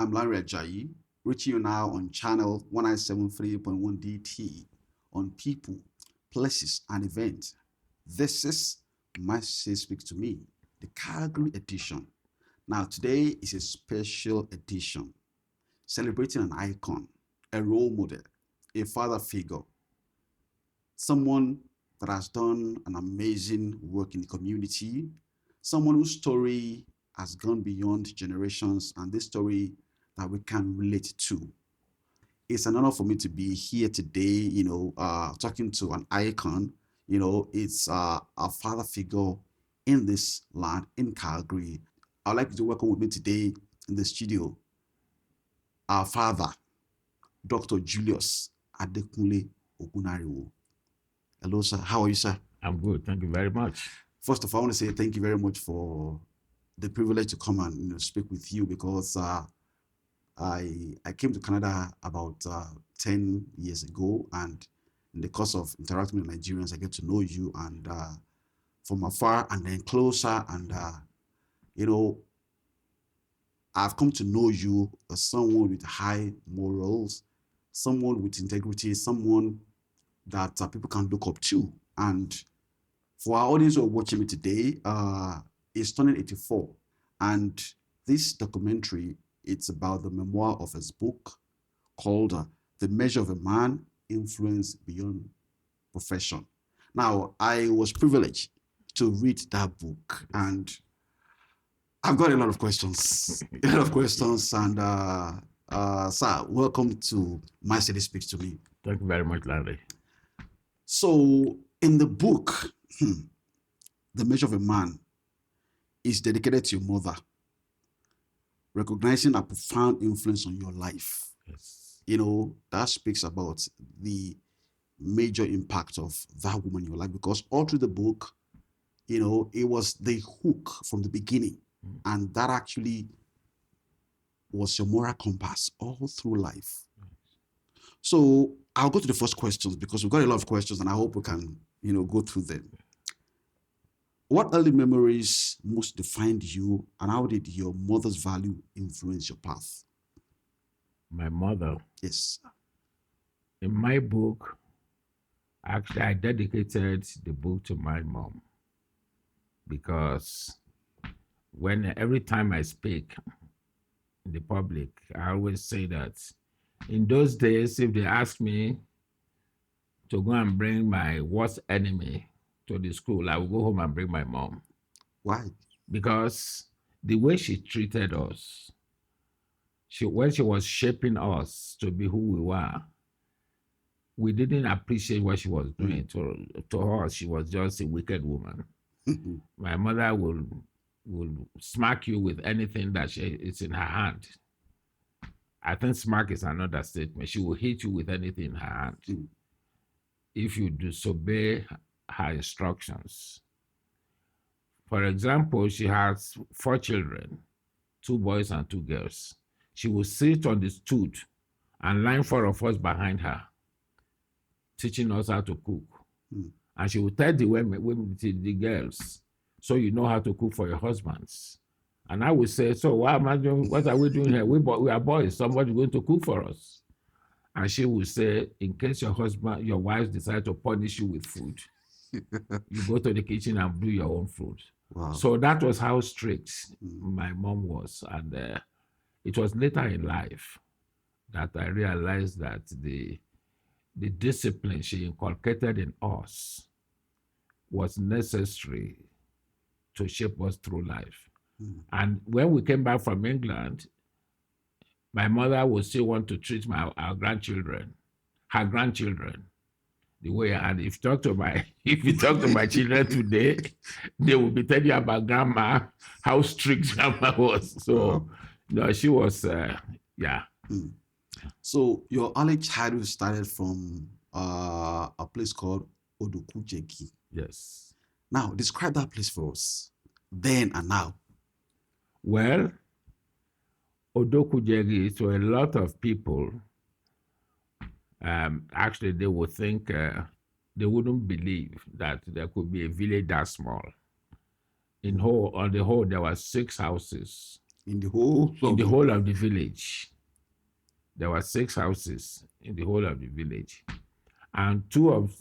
I'm Larry Ajayi, reaching you now on channel 1973.1 DT on people, places, and events. This is My Say Speaks to Me, the Calgary edition. Now, today is a special edition celebrating an icon, a role model, a father figure, someone that has done an amazing work in the community, someone whose story has gone beyond generations, and this story that we can relate to. It's an honor for me to be here today, talking to an icon. It's a father figure in this land, in Calgary. I'd like you to welcome with me today in the studio our father, Dr. Julius Adekunle Ogunnariwo. Hello, sir. How are you, sir? I'm good. Thank you very much. First of all, I want to say thank you very much for the privilege to come and speak with you, because I came to Canada about 10 years ago, and in the course of interacting with Nigerians, I get to know you, and from afar and then closer, and I've come to know you as someone with high morals, someone with integrity, someone that people can look up to. And for our audience who are watching me today, is turning 84, and this documentary, it's about the memoir of his book called The Measure of a Man, Influence Beyond Profession. Now, I was privileged to read that book, and I've got a lot of questions, and sir, welcome to My City Speaks to Me. Thank you very much, Larry. So, in the book, The Measure of a Man is dedicated to your mother, recognizing a profound influence on your life. Yes. That speaks about the major impact of that woman in your life, because all through the book, it was the hook from the beginning. And that actually was your moral compass all through life. So I'll go to the first questions, because we've got a lot of questions, and I hope we can, go through them. What early memories most defined you, and how did your mother's value influence your path? My mother. Yes. In my book, actually, I dedicated the book to my mom, because every time I speak in the public, I always say that in those days, if they asked me to go and bring my worst enemy to the school, I would go home and bring my mom. Why? Because the way she treated us, when she was shaping us to be who we were, we didn't appreciate what she was doing. To us, she was just a wicked woman. My mother will smack you with anything that is in her hand. I think smack is another statement. She will hit you with anything in her hand if you disobey her instructions. For example, she has 4 children, 2 boys and 2 girls. She will sit on the stool and line 4 of us behind her, teaching us how to cook. And she will tell the women, the girls, so you know how to cook for your husbands. And I would say, so what am I doing? What are we doing here? We are boys. Somebody's going to cook for us. And she would say, in case your wives decide to punish you with food, you go to the kitchen and do your own food. Wow. So that was how strict my mom was. And it was later in life that I realized that the discipline she inculcated in us was necessary to shape us through life. And when we came back from England, my mother would still want to treat her grandchildren, the way. And if you talk to my children today, they will be telling you about grandma, how strict grandma was. So, she was, yeah. So your early childhood started from a place called Odokujegi. Yes. Now, describe that place for us, then and now. Well, Odokujegi, to a lot of people, actually they would think, they wouldn't believe that there could be a village that small. On the whole, there were 6 houses In the whole in of the the whole of the village. There were 6 houses in the whole of the village, and two of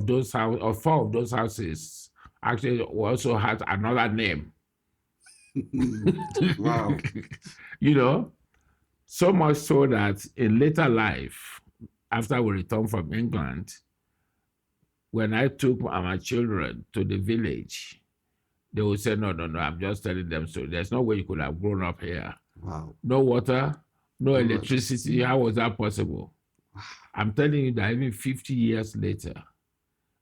those houses, or 4 of those houses, actually also had another name. wow. You know, so much so that in later life, after we returned from England, when I took my children to the village, they would say, no, I'm just telling them so. There's no way you could have grown up here. Wow. No water, no No electricity. How was that possible? I'm telling you that even 50 years later,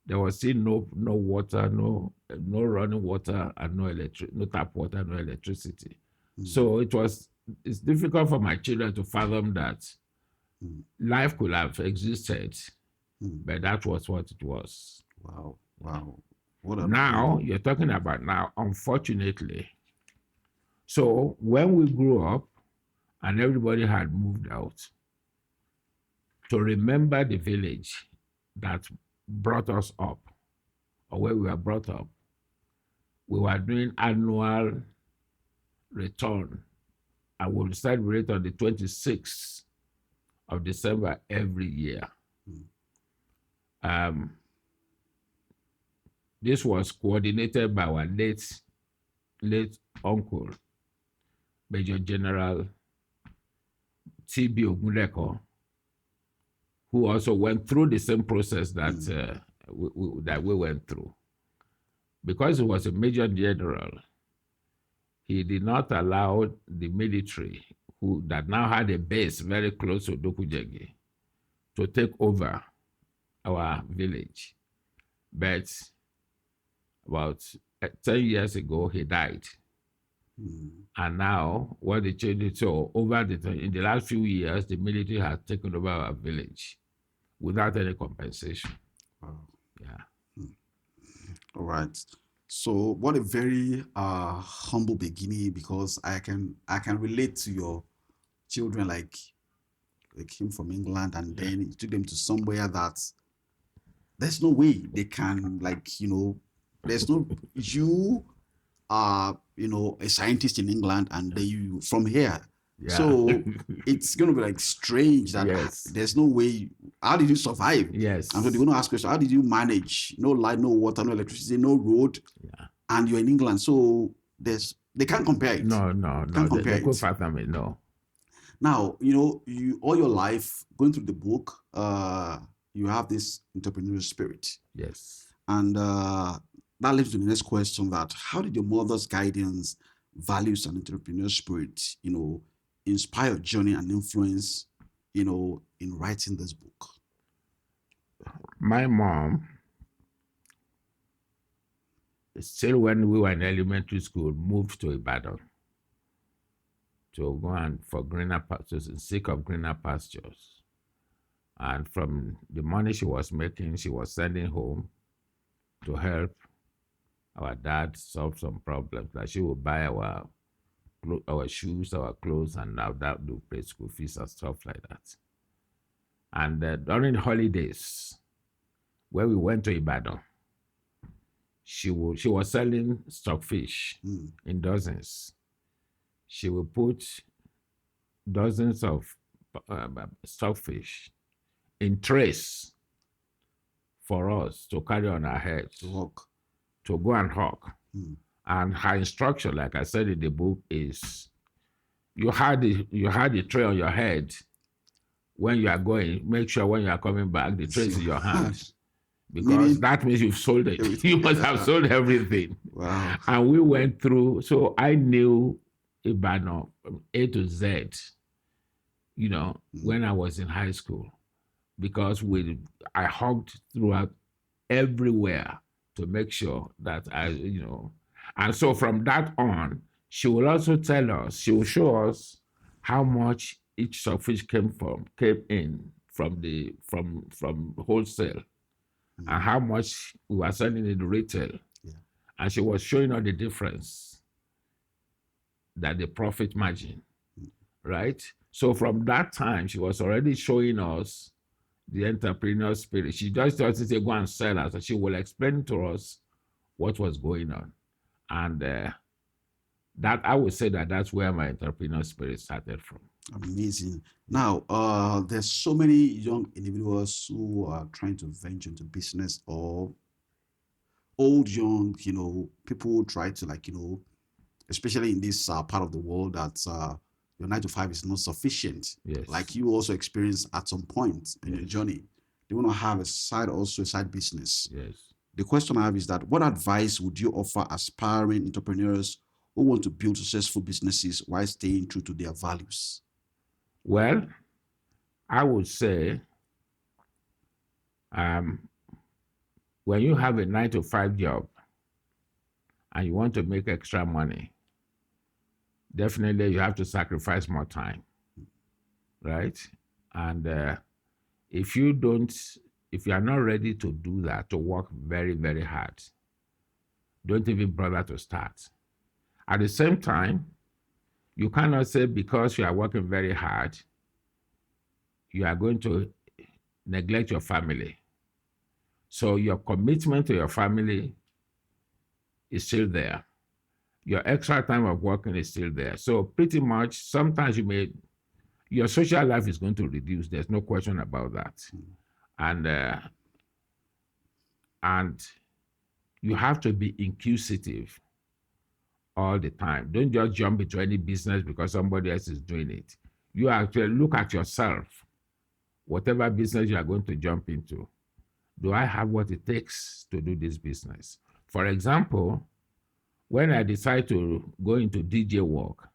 there was still no water, no running water, and no tap water, no electricity. So it's difficult for my children to fathom that life could have existed, but that was what it was. Wow. Wow. What a Now, you're talking about now, unfortunately. So when we grew up and everybody had moved out, to remember the village that brought us up, or where we were brought up, we were doing annual return, and we'll celebrate on the 26th of December every year. This was coordinated by our late uncle, Major General T.B. Ogunleko, who also went through the same process that we went through. Because he was a Major General, he did not allow the military, that now had a base very close to Dokujegi, to take over our village. But about 10 years ago, he died. And now, what they changed it, so in the last few years, the military has taken over our village without any compensation. Wow. Yeah. All right. So what a very humble beginning, because I can relate to your children, like they came from England and then you took them to somewhere that there's no way they can, there's no, you are, a scientist in England and then you from here. Yeah. So it's going to be like strange that Yes. there's no way. How did you survive? Yes. And so they're going to ask questions. How did you manage? No light, no water, no electricity, no road. Yeah. And you're in England. So they can't compare it. No. Can't compare They it. could fathom it, no. Now, you all your life going through the book, you have this entrepreneurial spirit. Yes. And that leads to the next question: that how did your mother's guidance, values, and entrepreneurial spirit, inspire your journey and influence, in writing this book? My mom, still when we were in elementary school, moved to Ibadan to go and for greener pastures, in seek of greener pastures. And from the money she was making, she was sending home to help our dad solve some problems. Like she would buy our shoes, our clothes, and now that would pay school fees and stuff like that. And during the holidays, when we went to Ibadan, she was selling stockfish in dozens. She would put dozens of stockfish in trays for us to carry on our heads to go and hawk. And her instruction, like I said in the book, is you had the tray on your head when you are going. Make sure when you are coming back, the tray is in your hand. Because that means you've sold it. You must have sold everything. Wow. And we went through, so I knew Ibadan from A to Z, when I was in high school. Because I hugged throughout everywhere to make sure that and so from that on, she will also tell us, she will show us how much each stockfish came in from wholesale, and how much we were selling in retail. Yeah. And she was showing us the difference, that the profit margin, right? So from that time, she was already showing us the entrepreneurial spirit. She just doesn't say go and sell us. She will explain to us what was going on. And that I would say that that's where my entrepreneurial spirit started from. Amazing. Now, there's so many young individuals who are trying to venture into business, or old, young, people try to, like, especially in this part of the world, that your 9 to 5 is not sufficient. Yes. Like you also experienced at some point in your journey. They want to have a side business. Yes. The question I have is that what advice would you offer aspiring entrepreneurs who want to build successful businesses while staying true to their values? Well, I would say when you have a 9 to 5 job and you want to make extra money, definitely you have to sacrifice more time, right? And if you are not ready to do that, to work very, very hard, don't even bother to start. At the same time, you cannot say because you are working very hard, you are going to neglect your family. So your commitment to your family is still there. Your extra time of working is still there. So pretty much, sometimes your social life is going to reduce. There's no question about that. And you have to be inquisitive all the time. Don't just jump into any business because somebody else is doing it. You actually look at yourself. Whatever business you are going to jump into, do I have what it takes to do this business? For example, when I decided to go into DJ work,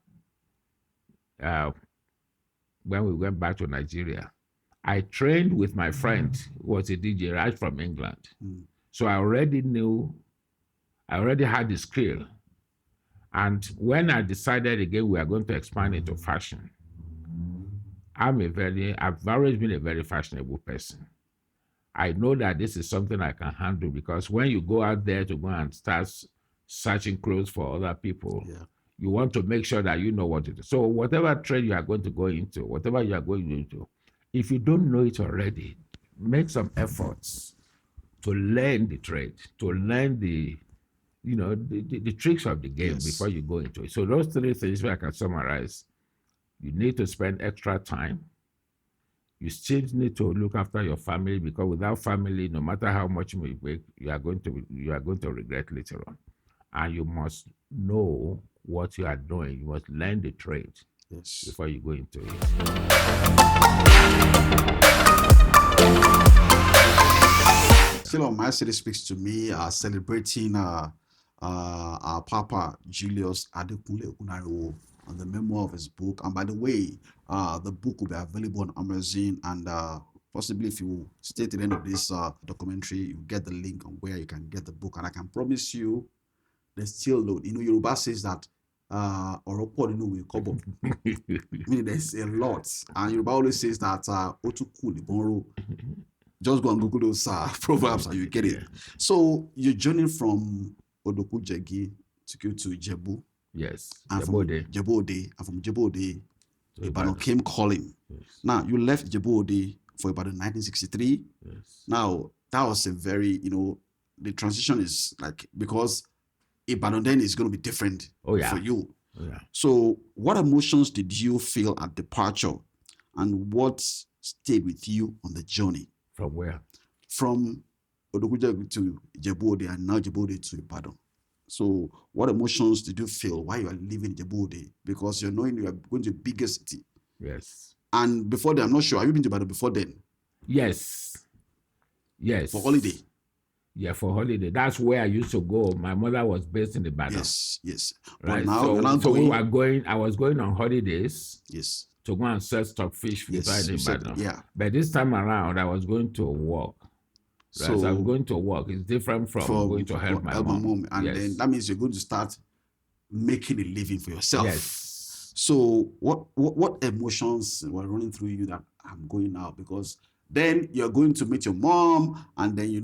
when we went back to Nigeria, I trained with my friend who was a DJ right from England. So I already had the skill. And when I decided again we are going to expand into fashion, I've always been a very fashionable person. I know that this is something I can handle, because when you go out there to go and start searching clothes for other people, you want to make sure that you know what to do. So whatever trade you are going to go into, whatever you are going into, if you don't know it already, make some efforts to learn the trade, to learn the tricks of the game before you go into it. So those 3 things, I can summarize. You need to spend extra time. You still need to look after your family, because without family, no matter how much you make, you are going to regret later on. And you must know what you are doing. You must learn the trade before you go into it. Still on My City Speaks to Me, celebrating our Papa Julius Adekunle Ogunnariwo on the memoir of his book. And by the way, the book will be available on Amazon, and possibly if you stay to the end of this documentary, you get the link on where you can get the book. And I can promise you, there's still load. Yoruba says that Oropo we kobo. Meaning there's a lot. And Yoruba always says that Otuku libonro. Just go and Google those proverbs and you get it. So you're journeying from Odokujegi to go to Jebu. Yes. And from Jebu Ode. And from Jebu Ode, Ibadan came calling. Yes. Now, you left Jebu Ode for Ibadan in 1963. Yes. Now, that was a very, the transition is like, because Ibadan then is going to be different for you. Oh, yeah. So what emotions did you feel at departure, and what stayed with you on the journey? From where? From Odoguja to Jebu Ode, and now Jebu Ode to Ibadan. So what emotions did you feel while you are living Jebu Ode? Because you're knowing you are going to a bigger city. Yes. And before then, I'm not sure. Have you been to Ibadan before then? Yes. Yes. For holiday? Yeah, for holiday. That's where I used to go. My mother was based in Ibadan. Yes. Right. But now, I was going on holidays. Yes. To go and sell stockfish inside Ibadan. Yeah. But this time around, I was going to work. Right? So I'm going to work. It's different from going to help my mom. And then that means you're going to start making a living for yourself. Yes. So what emotions were running through you that I'm going out? Because then you're going to meet your mom, and then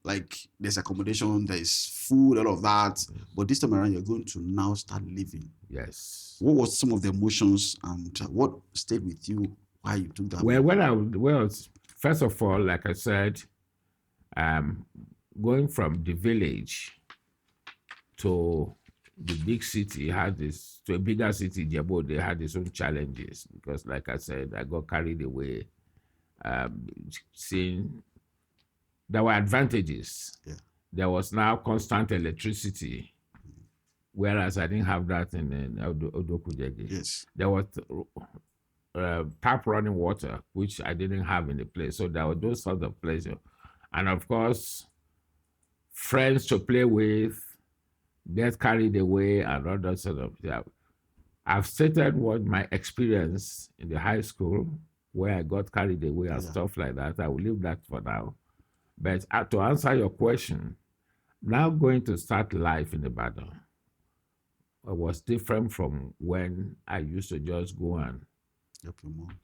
like there's accommodation, there's food, all of that. Yes. But this time around, you're going to now start living. Yes. What was some of the emotions, and what stayed with you while you took that? Well, first of all, like I said, going from the village to the big city had this, to a bigger city, Jebo, they had its own challenges because, like I said, I got carried away. Seeing there were advantages. Yeah. There was now constant electricity, whereas I didn't have that in Odokujegi. Yes. There was tap running water, which I didn't have in the place. So there were those sorts of pleasure. And of course, friends to play with, get carried away, and all that sort of stuff. I've stated what my experience in the high school, where I got carried away and stuff like that. I will leave that for now. But to answer your question, now going to start life in Ibadan was different from when I used to just go and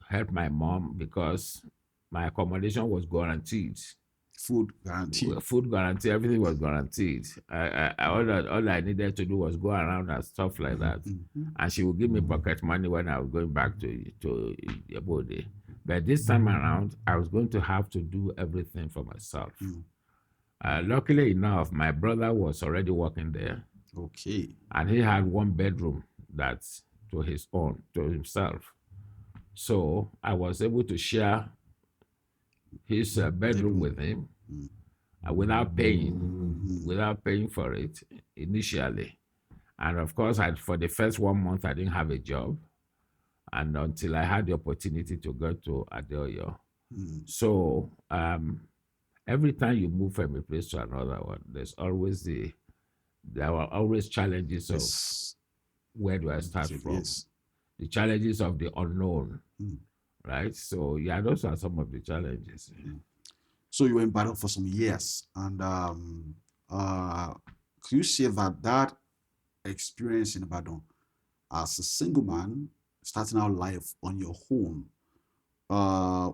help my mom because my accommodation was guaranteed. Food guaranteed. Food guarantee, everything was guaranteed. All I needed to do was go around and stuff like that. And she would give me pocket money when I was going back to Yabode. But this time around, I was going to have to do everything for myself. Luckily enough, my brother was already working there. Okay. And he had one bedroom that's to his own, to himself. So I was able to share his bedroom with him without paying for it initially. And of course, for the first 1 month, I didn't have a job. And until I had the opportunity to go to Adeoyo. So every time you move from a place to another one, there were always challenges of where do I start from? Yes. The challenges of the unknown, right? So yeah, those are some of the challenges. So you were in battle for some years, and could you say that experience in Ibadan as a single man starting out life on your own,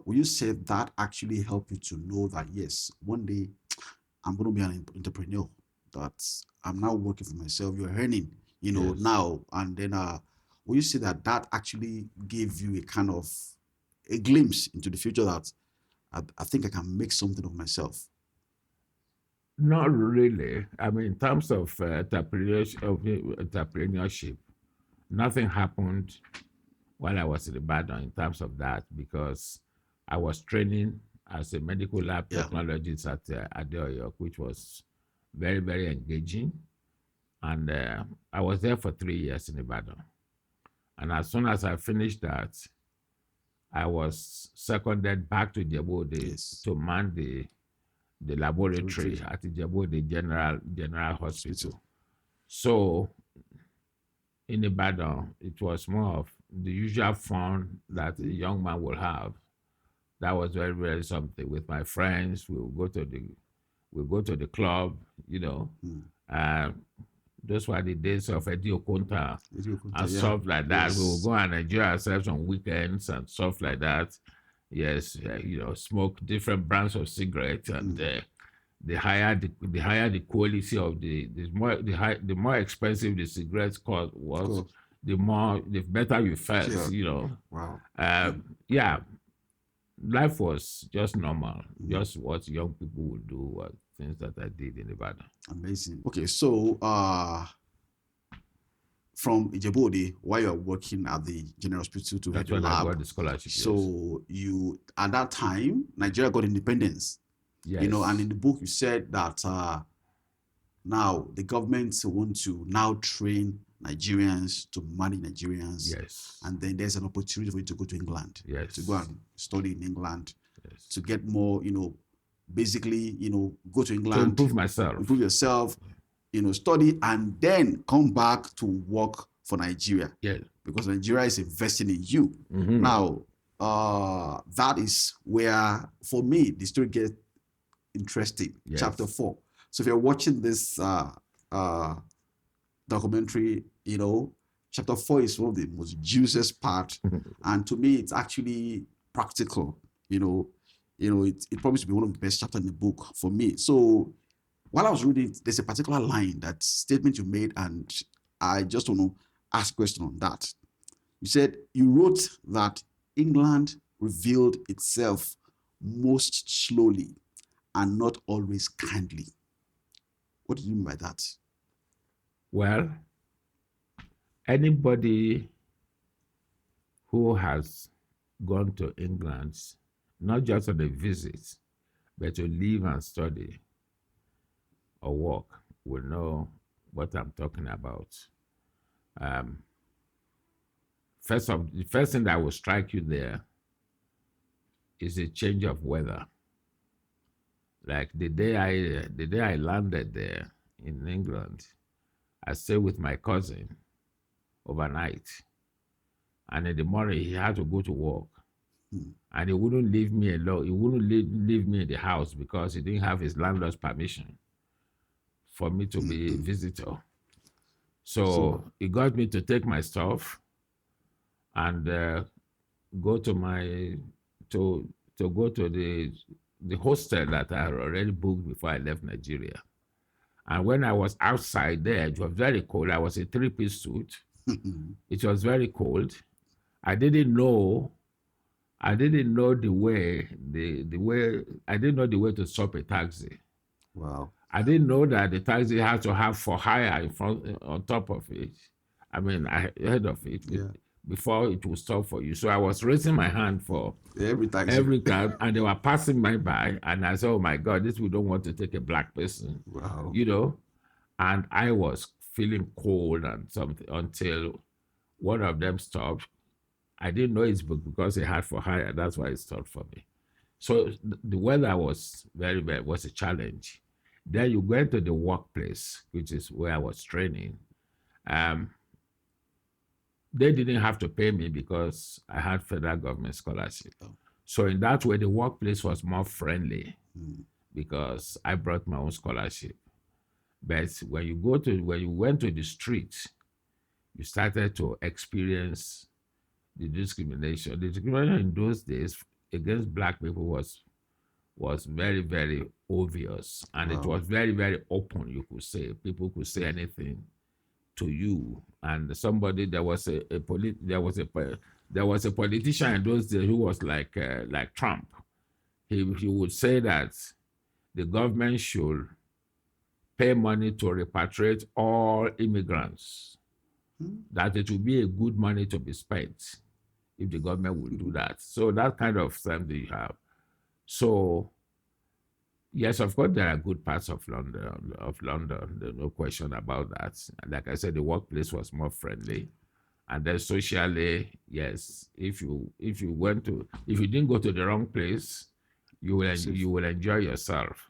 will you say that actually helped you to know that yes, one day I'm going to be an entrepreneur, that I'm now working for myself, you're earning, now, and then will you say that actually gave you a kind of a glimpse into the future that I think I can make something of myself? Not really. I mean, in terms of entrepreneurship, nothing happened while I was in Ibadan in terms of that because I was training as a medical lab technologist at Adeoyo, which was very, very engaging. And I was there for 3 years in Ibadan. And as soon as I finished that, I was seconded back to Jebode to man the laboratory at the Jebode General Hospital. So in Ibadan, it was more of the usual fun that a young man will have. That was very, very something. With my friends, we'll go to the club, those were the days of Eddie Okonta and stuff like that. We will go and enjoy ourselves on weekends and stuff like that. Yes, smoke different brands of cigarettes, and the higher the quality of the more expensive the cigarettes was, the better you felt. Wow. Life was just normal, just what young people would do, things that I did in Ibadan. Amazing. Okay, so from Ijebode, while you're working at the General Hospital to That's head the when I lab, got the scholarship. so you at that time Nigeria got independence. Yes. And in the book you said that now the government want to now train Nigerians to manage Nigerians. Yes. And then there's an opportunity for you to go to England. Yes. To go and study in England. Yes. To get more, basically, go to England. To improve myself. Improve yourself, study, and then come back to work for Nigeria. Yeah. Because Nigeria is investing in you. Now, that is where, for me, the story gets interesting. Yes. Chapter 4. So if you're watching this documentary, chapter 4 is one of the most juiciest part. And to me, it's actually practical. It promised to be one of the best chapters in the book for me. So while I was reading, there's a particular line, that statement you made, and I just want to ask a question on that. You said you wrote that England revealed itself most slowly and not always kindly. What do you mean by that? Well, Anybody who has gone to England, not just on a visit, but to live and study or work, will know what I'm talking about. Um, the first thing that will strike you there is a change of weather. Like the day I landed there in England, I stayed with my cousin overnight, and in the morning he had to go to work, and he wouldn't leave me alone. He wouldn't leave me in the house because he didn't have his landlord's permission for me to be a visitor. So he got me to take my stuff and go to go to the hostel that I had already booked before I left Nigeria. And when I was outside there, it was very cold. I was in 3-piece suit. It was very cold. I didn't know the way I didn't know the way to stop a taxi. Wow. I didn't know that the taxi had to have for hire in front on top of it. I mean, ahead of it. Yeah. Before it would stop for you. So I was raising my hand for Every taxi. every cab, and they were passing me by, and I said, oh my God, this we don't want to take a black person. Wow. You know? And I was feeling cold and something until one of them stopped. I didn't know it's because they had for hire. That's why it stopped for me. So the weather was was a challenge. Then you go into the workplace, which is where I was training. They didn't have to pay me because I had federal government scholarship. Oh. So in that way, the workplace was more friendly because I brought my own scholarship. But when you went to the street, you started to experience the discrimination. The discrimination in those days against black people was very, very obvious, and it was very, very open. You could say people could say anything to you, and there was a politician in those days who was like Trump. He would say that the government should pay money to repatriate all immigrants. That it would be a good money to be spent if the government would do that. So that kind of thing you have. So yes, of course, there are good parts of London. There's no question about that. And like I said, the workplace was more friendly, and then socially, yes, if you didn't go to the wrong place, you will enjoy yourself.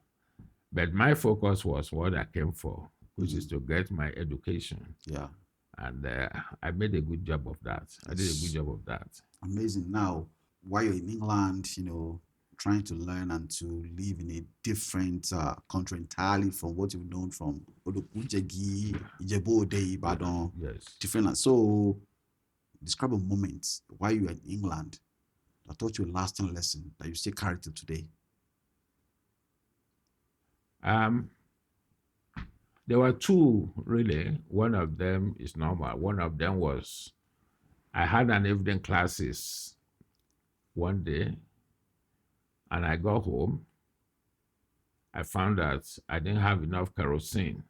But my focus was what I came for, which is to get my education. Yeah. And I made a good job of that. I did a good job of that. Amazing. Now, while you're in England, trying to learn and to live in a different country entirely from what you've known from Olokujegi, Ijebu-Ode, Ibadan, different. So, describe a moment while you were in England that taught you a lasting lesson that you still carry to today. There were two, really. One of them is normal. One of them was, I had an evening classes one day, and I got home. I found that I didn't have enough kerosene.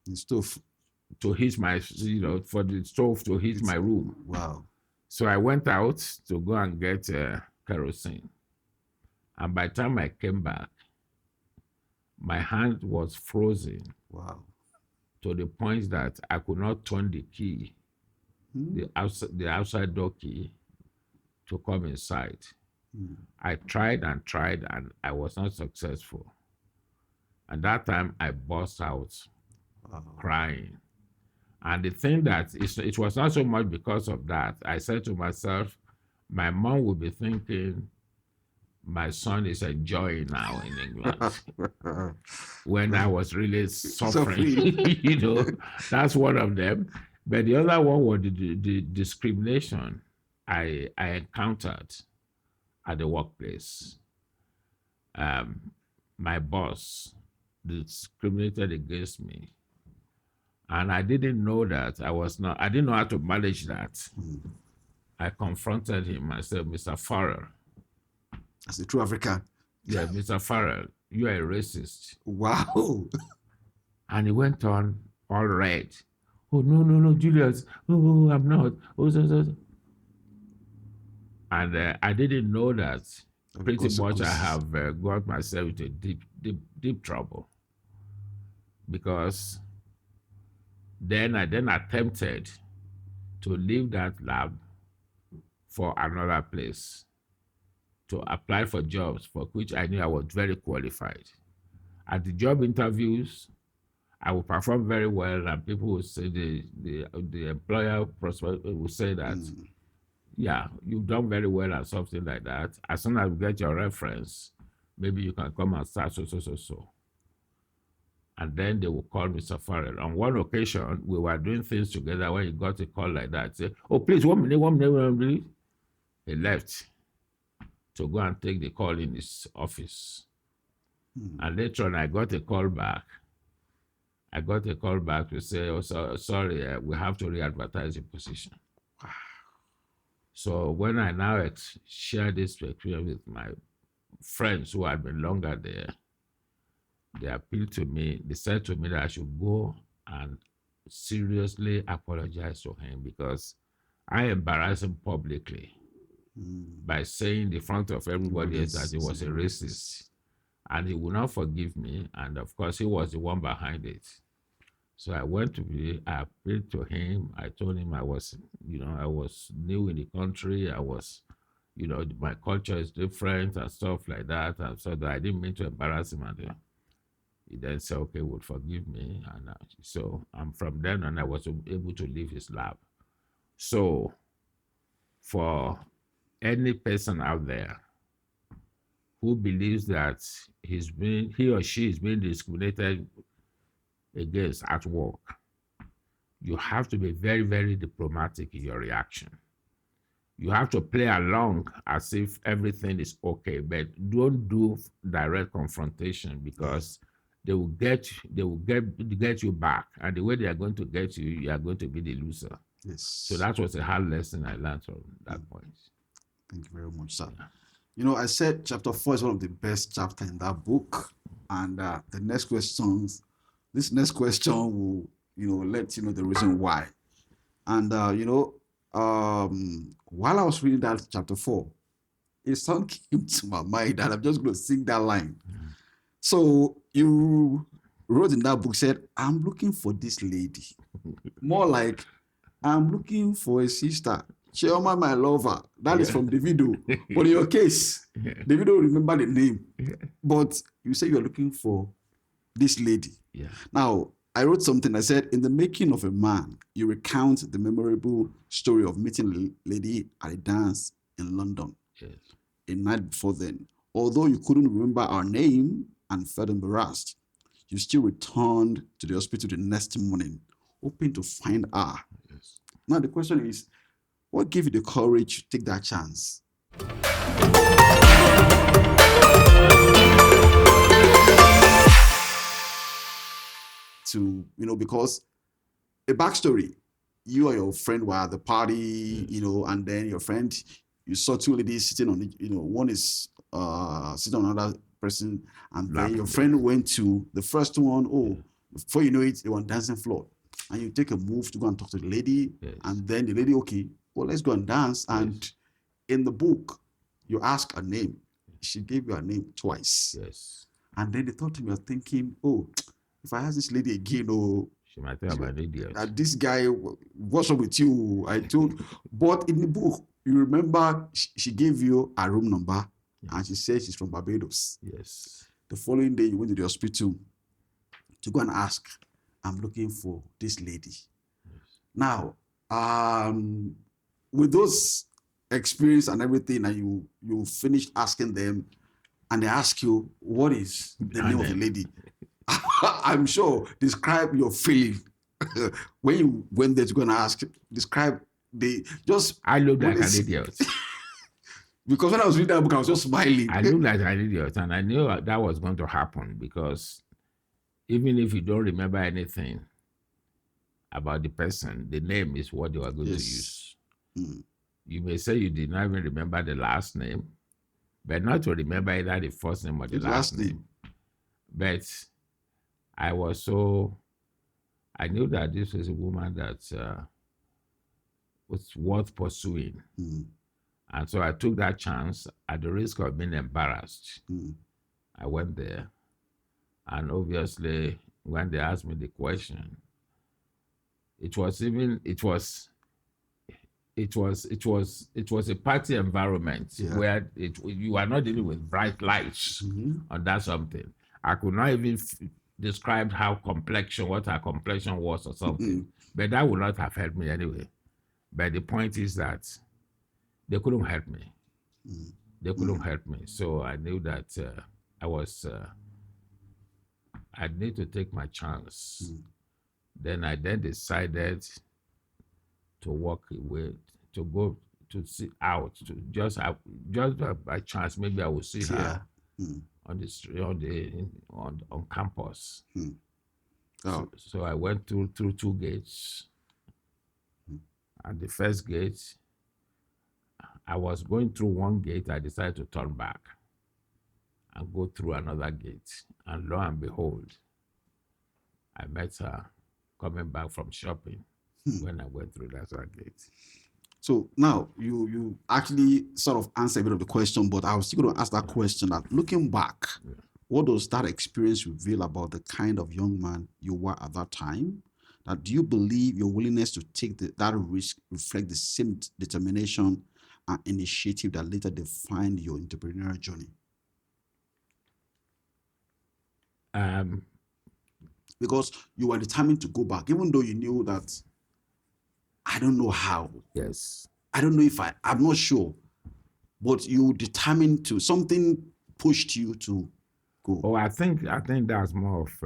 The stove. To heat my, for the stove to heat my room. Wow. So I went out to go and get kerosene. And by the time I came back, my hand was frozen. Wow. To the point that I could not turn the key, the outside door key, to come inside. I tried and tried, and I was not successful. And that time I burst out crying. And the thing that it was not so much because of that. I said to myself, my mom would be thinking, my son is enjoying now in England. When I was really suffering. That's one of them. But the other one was the discrimination I encountered at the workplace. My boss discriminated against me. And I didn't know that. I didn't know how to manage that. I confronted him. I said, Mr. Farrell. As a true African. Yeah, Mr. Farrell, you are a racist. Wow. And he went on all red. Oh, no, Julius. Oh, I'm not. Oh, so. And I didn't know that Of pretty much I consequences. have got myself into deep trouble, because then I then attempted to leave that lab for another place to apply for jobs for which I knew I was very qualified. At the job interviews, I would perform very well, and people would say the employer prospect will say that, yeah, you've done very well and something like that. As soon as we get your reference, maybe you can come and start so. And then they will call me Safari. On one occasion, we were doing things together when he got a call like that. Say, oh, please, 1 minute, 1 minute, 1 minute. He left to go and take the call in his office. And later on, I got a call back. To say, oh, sorry, we have to re-advertise the position. So when I now share this experience with my friends who had been longer there, they appealed to me. They said to me that I should go and seriously apologize to him, because I embarrassed him publicly by saying in front of everybody else that he was a racist, and he would not forgive me. And of course, he was the one behind it. So I appealed to him. I told him I was new in the country. I was, my culture is different and stuff like that. And so that I didn't mean to embarrass him. And he then said, okay, would forgive me. And so from then on, I was able to leave his lab. So for any person out there who believes that he or she is being discriminated against at work, you have to be very, very diplomatic in your reaction. You have to play along as if everything is okay, but don't do direct confrontation, because they will get you back, and the way they are going to get you, you are going to be the loser. Yes. So that was a hard lesson I learned from that point. Thank you very much, sir. Yeah. I said chapter 4 is one of the best chapters in that book, and this next question will, let you know the reason why. And while I was reading that chapter 4, a song came to my mind, and I'm just going to sing that line. So you wrote in that book, said, I'm looking for this lady. More like, I'm looking for a sister. Chioma, my lover. That is from Davido. But in your case, Davido remember the name. But you say you're looking for this lady. Yeah. Now, I wrote something. I said, in the making of a man, you recount the memorable story of meeting a lady at a dance in London. Yes. A night before then. Although you couldn't remember our name and felt embarrassed, you still returned to the hospital the next morning, hoping to find her. Yes. Now, the question is, what gave you the courage to take that chance? Because a backstory, you and your friend were at the party, and then your friend, you saw two ladies sitting on it, one is sitting on another person, and then your friend went to the first one. Before you know it, they were on dancing floor. And you take a move to go and talk to the lady, yes. And then the lady, okay, well, let's go and dance. Yes. And in the book, you ask her name. She gave you her name twice. Yes. And then the thought you were thinking, if I ask this lady again, she might think I'm an idiot. This guy, what's wrong with you? I told, but in the book, you remember she gave you a room number, and she said she's from Barbados. Yes. The following day, you went to the hospital to go and ask, I'm looking for this lady. Yes. Now, with those experience and everything, and you finished asking them, and they ask you, what is the name of the lady? I'm sure, describe your feeling when you went there to go and ask, describe I looked like an idiot. Because when I was reading that book, I was just smiling. I looked like an idiot, and I knew that was going to happen, because even if you don't remember anything about the person, the name is what you are going to use. You may say you did not even remember the last name, but not to remember either the first name or the last name. But I was so I knew that this was a woman that was worth pursuing. Mm. And so I took that chance at the risk of being embarrassed. Mm. I went there. And obviously, when they asked me the question, it was a party environment Yeah. where you are not dealing with bright lights on that something. I could not even describe what her complexion was or something, but that would not have helped me anyway. But the point is that they couldn't help me. They couldn't help me. So I knew that I need to take my chance. Then I decided to walk away, to go to see out, to just by chance, maybe I will see her on the street, on campus. So I went through 2 gates. At the first gate, I was going through one gate. I decided to turn back and go through another gate. And lo and behold, I met her coming back from shopping when I went through that gate. So now you actually sort of answered a bit of the question, but I was still going to ask that question that looking back, what does that experience reveal about the kind of young man you were at that time? That do you believe your willingness to take that risk reflect the same determination and initiative that later defined your entrepreneurial journey? Because you were determined to go back, even though you knew that I don't know how. Yes. I don't know if I'm not sure, but you determined to, something pushed you to go. Oh, I think that's more of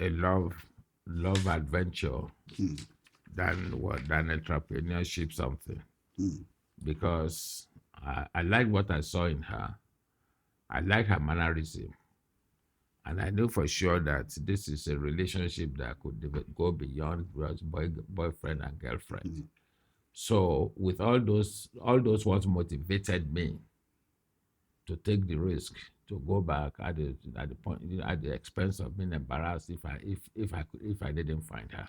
a love adventure than entrepreneurship something. Because I like what I saw in her. I like her mannerism. And I knew for sure that this is a relationship that could go beyond boyfriend and girlfriend. So with all those what motivated me to take the risk to go back at the expense of being embarrassed if I didn't find her.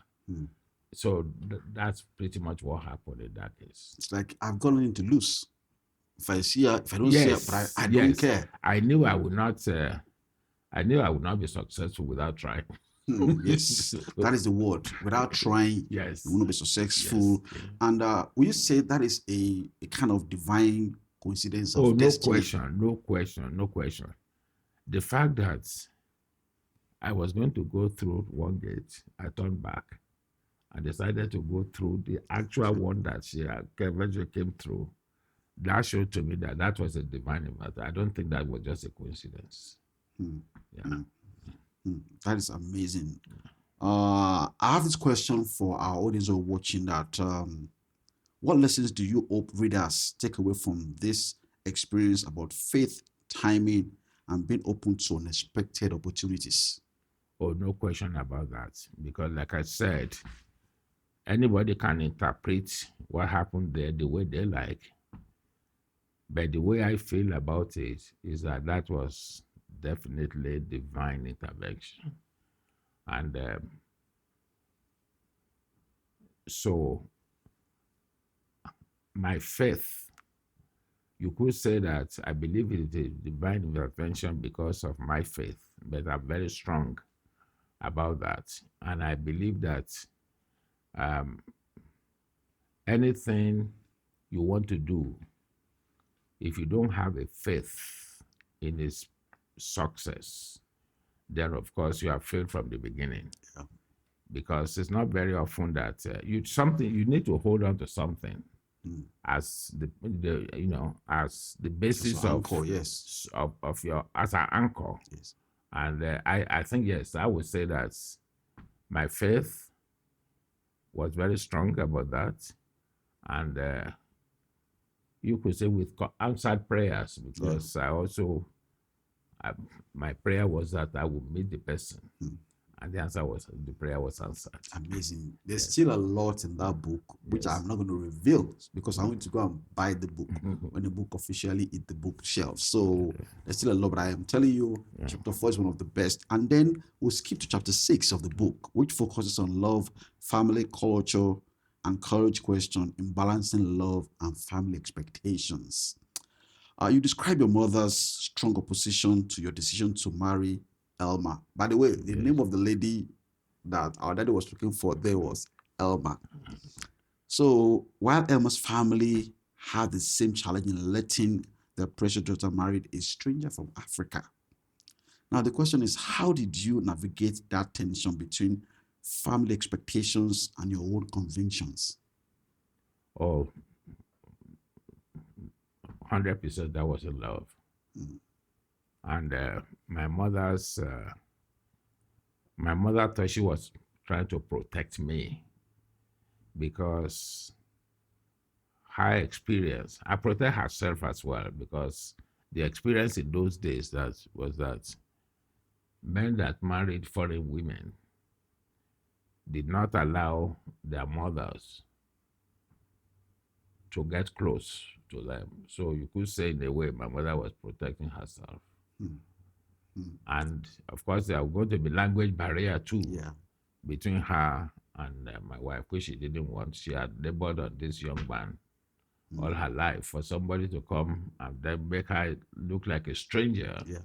So that's pretty much what happened in that case. It's like I've got nothing to lose. If I see her, if I don't see her, but I don't care. I knew I would not. I knew I would not be successful without trying. Yes, that is the word. Without trying, yes, you will not be successful. Yes. And will you say that is a kind of divine coincidence of destiny? No question. The fact that I was going to go through one gate, I turned back and decided to go through the actual one that she eventually came through. That showed to me that was a divine event. I don't think that was just a coincidence. That is amazing. I have this question for our audience who are watching that what lessons do you hope readers take away from this experience about faith, timing, and being open to unexpected opportunities? Oh, no question about that. Because like I said, anybody can interpret what happened there the way they like. But the way I feel about it is that was definitely divine intervention. And so my faith, you could say that I believe it is a divine intervention because of my faith, but I'm very strong about that. And I believe that anything you want to do, if you don't have a faith in its success, then of course you have failed from the beginning. Yeah. Because it's not very often that you need to hold on to something as as the basis of anchor, yes, of your as an anchor. Yes. And I think yes, I would say that my faith was very strong about that, and you could say with answered prayers, because I also my prayer was that I would meet the person And the prayer was answered. Amazing. There's Yes. still a lot in that book, which Yes. I'm not going to reveal because I want to go and buy the book when the book officially hit the bookshelf. So there's still a lot, but I am telling you, chapter 4 is one of the best. And then we'll skip to chapter 6 of the book, which focuses on love, family, culture, and courage question in balancing love and family expectations. You describe your mother's strong opposition to your decision to marry Elma. By the way, the name of the lady that our daddy was looking for there was Elma. So while Elma's family had the same challenge in letting their precious daughter marry a stranger from Africa. Now the question is, how did you navigate that tension between family expectations and your own convictions? Oh, 100% that was in love. Mm. And my mother thought she was trying to protect me because her experience, I protect herself as well, because the experience in those days was that men that married foreign women did not allow their mothers to get close to them. So you could say, in a way, my mother was protecting herself. Mm. Mm. And of course, there was going to be language barrier too, Yeah. between her and my wife, which she didn't want. She had labored on this young man all her life. For somebody to come and then make her look like a stranger, Yeah.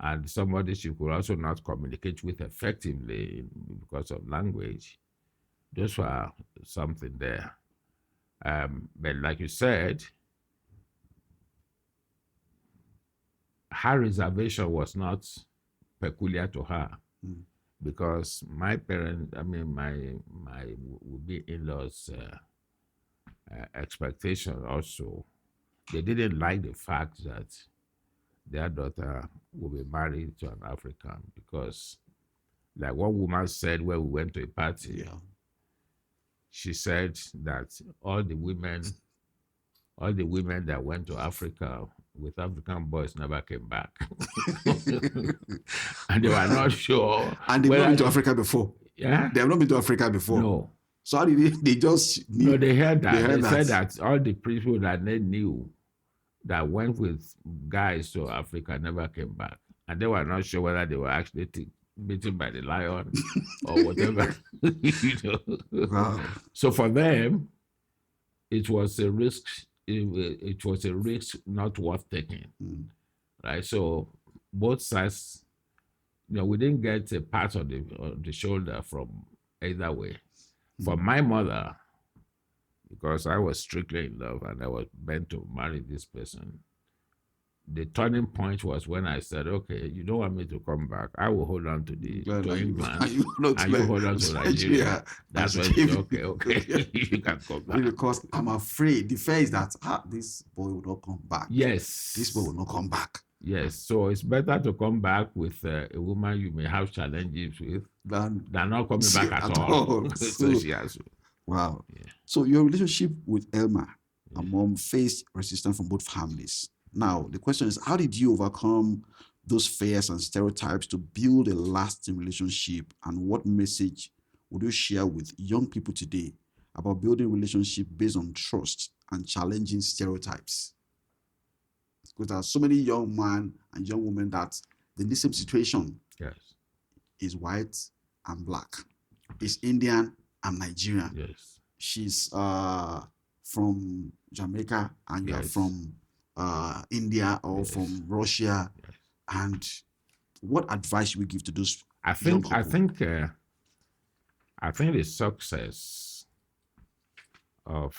and somebody she could also not communicate with effectively because of language, those were something there. But like you said, her reservation was not peculiar to her, Mm. because my parents, I mean, my would-be in-laws' expectation also, they didn't like the fact that their daughter will be married to an African, because, like one woman said when we went to a party, Yeah. she said that all the women that went to Africa with African boys never came back. And they were not sure. And they've not been to Africa before. Yeah? They have not been to Africa before. No. So how did they just knew? No, they heard that. They heard They said that. that all the people that they knew that went with guys to Africa never came back. And they were not sure whether they were actually beaten by the lion or whatever. You know? Wow. So for them, it was a risk. It was a risk not worth taking, right? So both sides, we didn't get a pat on the shoulder from either way. For my mother, because I was strictly in love and I was meant to marry this person, the turning point was when I said, okay, you don't want me to come back. I will hold on to England, and you hold on to Nigeria. That's when you say, okay, you can come back. Because I'm afraid, the fear is that this boy will not come back. Yes. This boy will not come back. Yes. So it's better to come back with a woman you may have challenges with than not coming back at all. So she has. Wow. Yeah. So your relationship with Elma, a mom, faced resistance from both families. Now, the question is, how did you overcome those fears and stereotypes to build a lasting relationship? And what message would you share with young people today about building relationship based on trust and challenging stereotypes? Because there are so many young men and young women that in the same situation. Yes. Is white and black, is Indian and Nigerian. Yes. She's from Jamaica and you're from India or from Russia. Yes. And what advice you would give to those young couple? I think the success of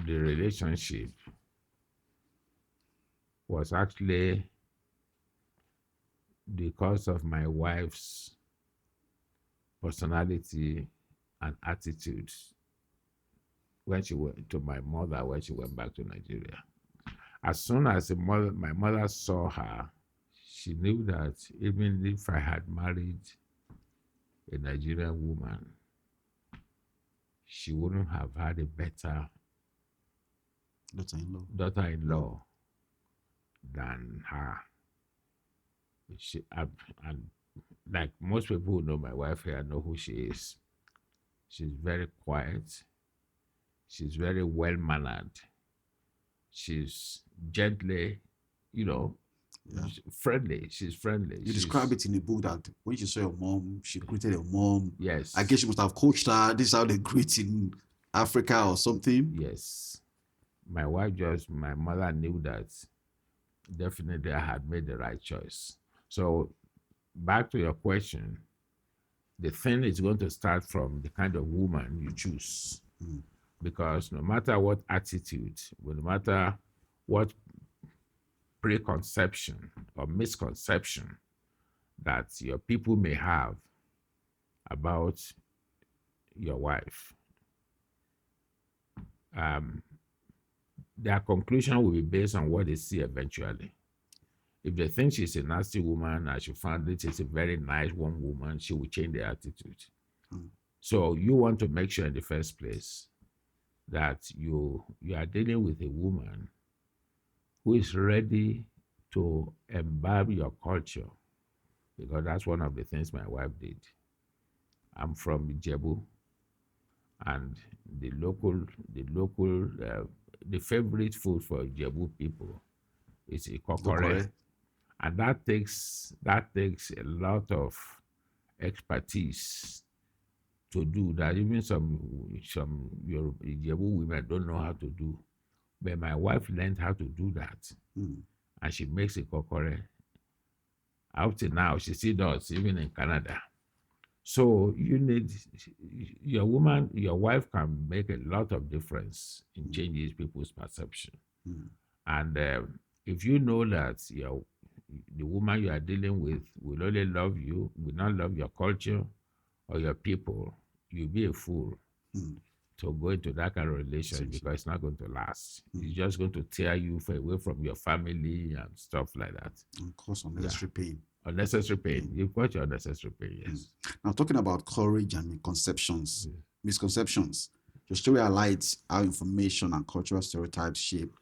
the relationship was actually because of my wife's personality and attitude when she went to my mother when she went back to Nigeria. As soon as my mother saw her, she knew that even if I had married a Nigerian woman, she wouldn't have had a better daughter-in-law than her. And like most people who know my wife here know who she is. She's very quiet. She's very well mannered. She's gently, you know, Yeah. friendly. She's friendly. You describe it in the book that when she saw your mom, she greeted your mom. Yes. I guess she must have coached her. This is how they greet in Africa or something. Yes. My mother knew that definitely I had made the right choice. So back to your question, the thing is going to start from the kind of woman you choose. Mm. Because no matter what attitude, no matter what preconception or misconception that your people may have about your wife, their conclusion will be based on what they see eventually. If they think she's a nasty woman and she found that she's a very nice, warm woman, she will change their attitude. Mm. So you want to make sure in the first place that you are dealing with a woman who is ready to imbibe your culture, because that's one of the things my wife did. I'm from Ijebu, and the favorite food for Ijebu people is ikokore, Dokore. and that takes a lot of expertise to do that. Even some Ijebu women don't know how to do. But my wife learned how to do that. Mm. And she makes ikokore. Up to now, she still does, even in Canada. So you need your wife can make a lot of difference in changing people's perception. Mm. And if you know that the woman you are dealing with will only love you, will not love your culture or your people, you'll be a fool to go into that kind of relationship, because it's not going to last. It's just going to tear you away from your family and stuff like that. And cause unnecessary pain. Unnecessary pain. You've got your unnecessary pain, yes. Now, talking about courage and misconceptions, your story highlights how information and cultural stereotypes shape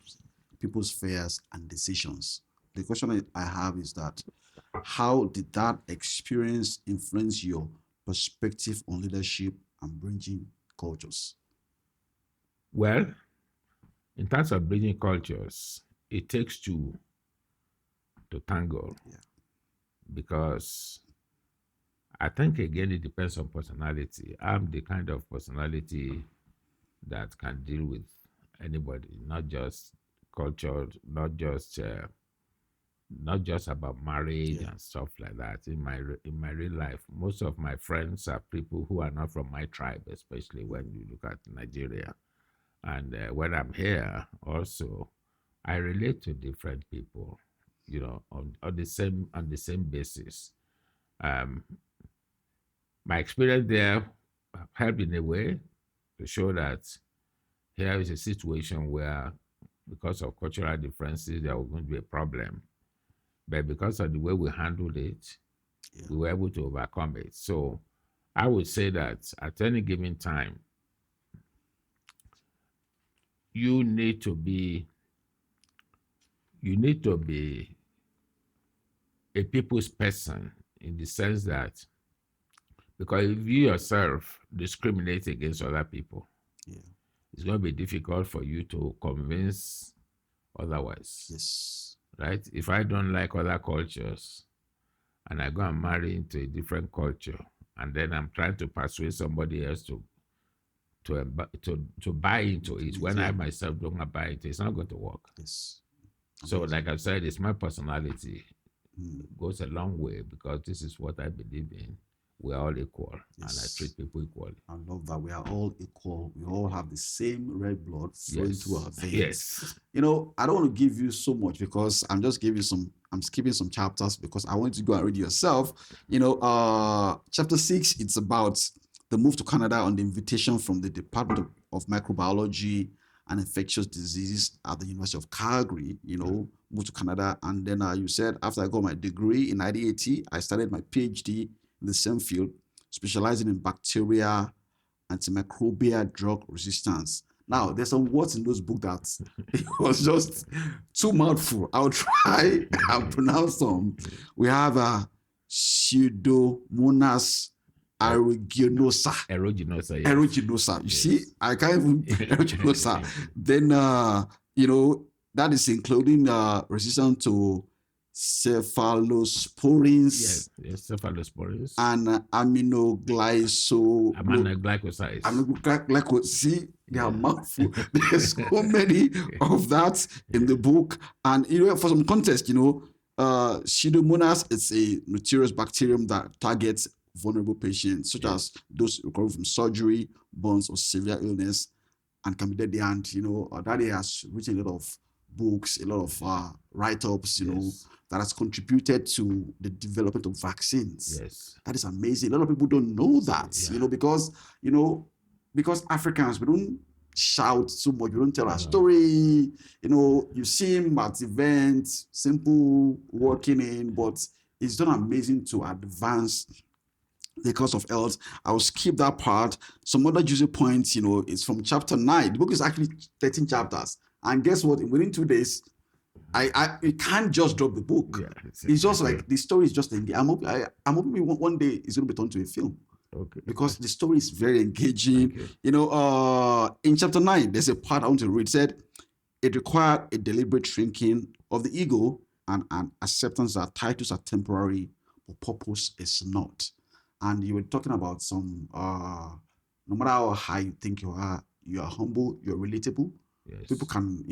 people's fears and decisions. The question I have is that how did that experience influence your perspective on leadership and bridging cultures? Well, in terms of bridging cultures, it takes two to tango. Yeah. Because I think, again, it depends on personality. I'm the kind of personality that can deal with anybody, not just culture, not just about marriage and stuff like that. In my real life, most of my friends are people who are not from my tribe, especially when you look at Nigeria. And when I'm here, also, I relate to different people, on the same basis. My experience there helped in a way to show that here is a situation where, because of cultural differences, there was going to be a problem. But because of the way we handled it, we were able to overcome it. So I would say that at any given time, you need to be a people's person, in the sense that, because if you yourself discriminate against other people, it's going to be difficult for you to convince otherwise. Yes. Right? If I don't like other cultures and I go and marry into a different culture, and then I'm trying to persuade somebody else to buy into it, when I myself don't buy into it, it's not going to work. Yes. So, like I said, it's my personality. It goes a long way, because this is what I believe in. We're all equal, and I treat people equally. I love that. We are all equal. We all have the same red blood flowing through our veins. Yes. I don't want to give you so much, because I'm skipping some chapters, because I want you to go and read yourself. Chapter 6, it's about the move to Canada on the invitation from the Department of Microbiology and Infectious Diseases at the University of Calgary, moved to Canada. And then you said, after I got my degree in 1980, I started my PhD in the same field, specializing in bacteria, antimicrobial drug resistance. Now, there's some words in those books that it was just too mouthful. I'll try and pronounce them. We have Pseudomonas aeruginosa. Aeruginosa, yes. Aeruginosa. You Yes. see, I can't even aeruginosa. Then that is including resistance to cephalosporins Yes, cephalosporins. and aminoglycosides. See, they are mouthful. There's so many of that in the book. And for some context, Pseudomonas is a notorious bacterium that targets vulnerable patients, such as those recovering from surgery, burns, or severe illness, and can be deadly. And Daddy has written a lot of books, a lot of write-ups, that has contributed to the development of vaccines. Yes. That is amazing. A lot of people don't know that, because Africans, we don't shout so much, we don't tell our story. You see him at events, simple working in, but it's done amazing to advance the cause of health. I'll skip that part. Some other juicy points, it's from chapter 9. The book is actually 13 chapters. And guess what? Within 2 days, you can't just drop the book. Yeah, it's just like the story is just engaging. I'm hoping one day it's going to be turned to a film. Okay. Because the story is very engaging. In chapter 9, there's a part I want to read. It said, it required a deliberate shrinking of the ego and an acceptance that titles are temporary, but purpose is not. And you were talking about some, no matter how high you think you are humble, you're relatable. Yes. People can,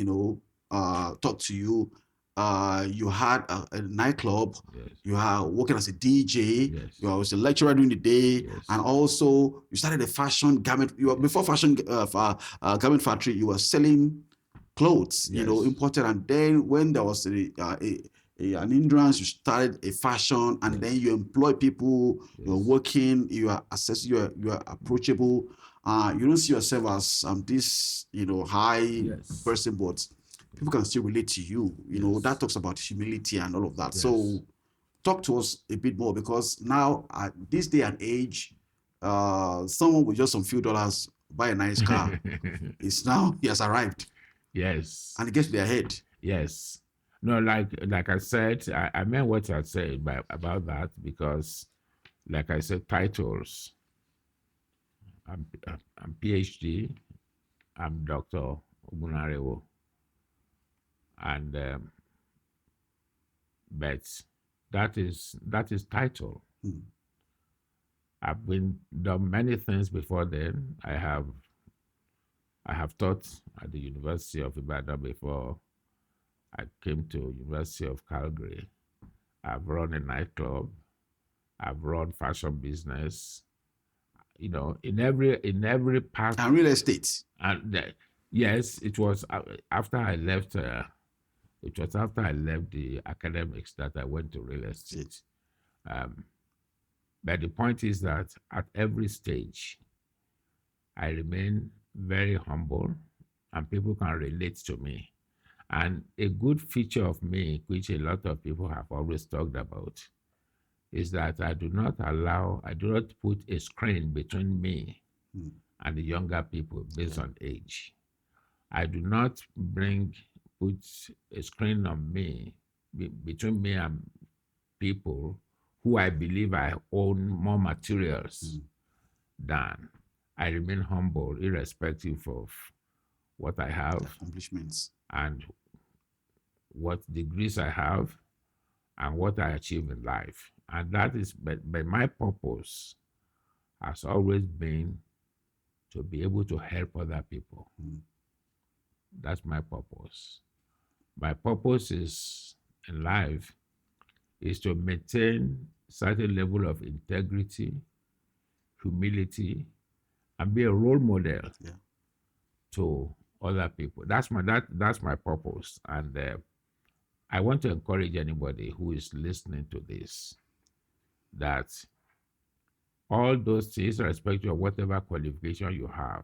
talk to you. You had a nightclub. Yes. You are working as a DJ. Yes. You was a lecturer during the day, and also you started a fashion garment. Before fashion garment factory. You were selling clothes, imported, and then when there was an hindrance, you started a fashion, and then you employ people. You're working. You are accessible. You are approachable. You don't see yourself as this high person, but people can still relate to you. That talks about humility and all of that. Yes. So talk to us a bit more, because now at this day and age, someone with just some few dollars buy a nice car. He has arrived. Yes. And it gets to their head. Yes. No, like I said, I meant what I said about that, because like I said, titles. I'm PhD. I'm Dr. Ogunnariwo. And but that is title. I've done many things before then. I have taught at the University of Ibadan before I came to University of Calgary. I've run a nightclub. I've run fashion business. In every part. And real estate. And yes, it was after I left. It was after I left the academics that I went to real estate. But the point is that at every stage, I remain very humble, and people can relate to me. And a good feature of me, which a lot of people have always talked about, is that I do not put a screen between me and the younger people based on age. I do not put a screen on me, between me and people who I believe I own more materials than. I remain humble, irrespective of what I have, accomplishments, and what degrees I have, and what I achieve in life. And that is, but my purpose has always been to be able to help other people. That's my purpose. My purpose in life is to maintain certain level of integrity, humility, and be a role model to other people. That's my purpose. And I want to encourage anybody who is listening to this, that all those things, irrespective of whatever qualification you have,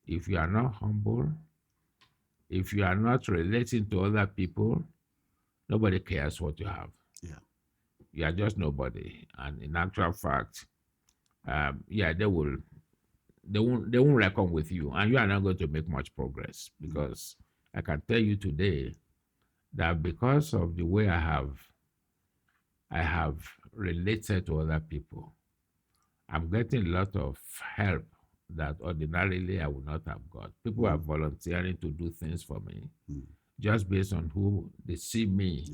if you are not humble, if you are not relating to other people, nobody cares what you have. Yeah. You are just nobody. And in actual fact, they won't reckon with you, and you are not going to make much progress, because I can tell you today that because of the way I have related to other people. I'm getting a lot of help that ordinarily I would not have got. People are volunteering to do things for me just based on who they see me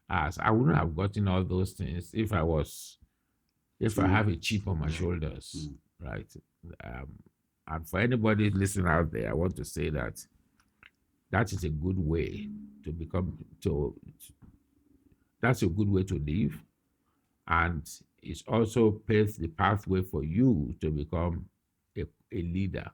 as. I wouldn't have gotten all those things if I have a chip on my shoulders, right? And for anybody listening out there, I want to say that is a good way to become that's a good way to live, and it also paves the pathway for you to become a leader,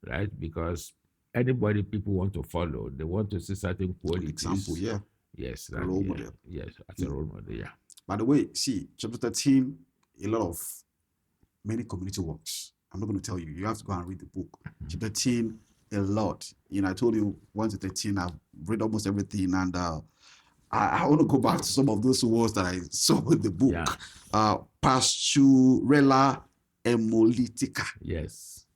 right? Because anybody people want to follow, they want to see certain qualities. Example, yeah. Yes, A role model. Yes, as a role model, yeah. By the way, see, chapter 13, a lot of many community works. I'm not going to tell you. You have to go and read the book. Chapter 13, a lot. I told you 1 to 13, I've read almost everything, and I want to go back to some of those words that I saw in the book. Yeah. Pasturella hemolytica. Yes.